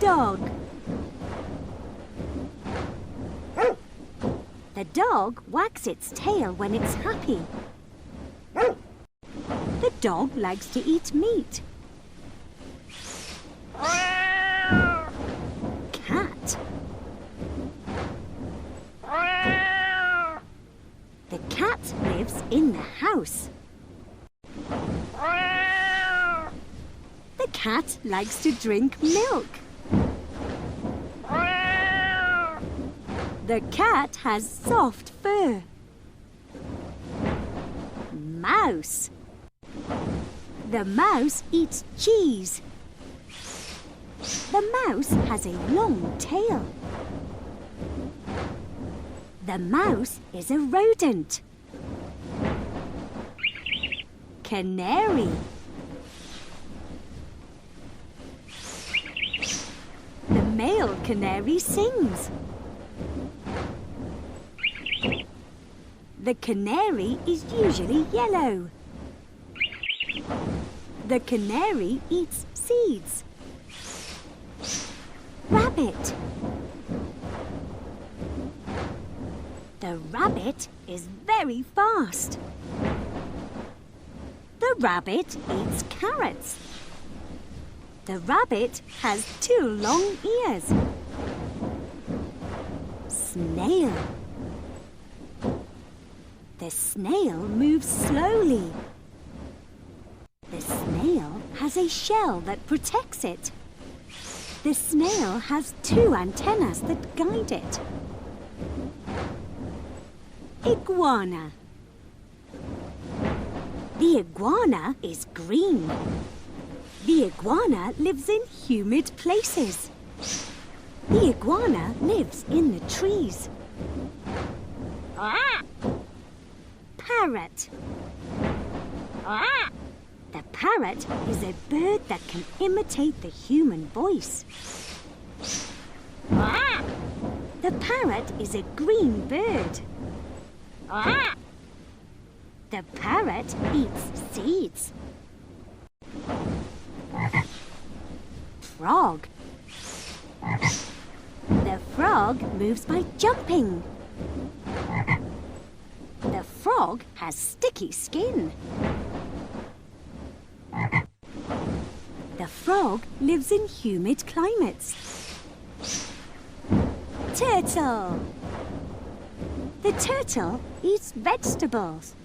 dog. The dog wags its tail when it's happy. The dog likes to eat meat. Cat. The cat lives in the house. The cat likes to drink milk. The cat has soft fur. Mouse. The mouse eats cheese. The mouse has a long tail. The mouse is a rodent. Canary. The male canary sings. The canary is usually yellow. The canary eats seeds. Rabbit. The rabbit is very fast. The rabbit eats carrots. The rabbit has 2 long ears. Snail. The snail moves slowly. The snail has a shell that protects it. The snail has 2 antennas that guide it. Iguana. The iguana is green. The iguana lives in humid places. The iguana lives in the trees. Parrot. The parrot is a bird that can imitate the human voice. The parrot is a green bird. The parrot eats seeds. Frog. The frog moves by jumping. The frog has sticky skin. The frog lives in humid climates. Turtle. The turtle eats vegetables.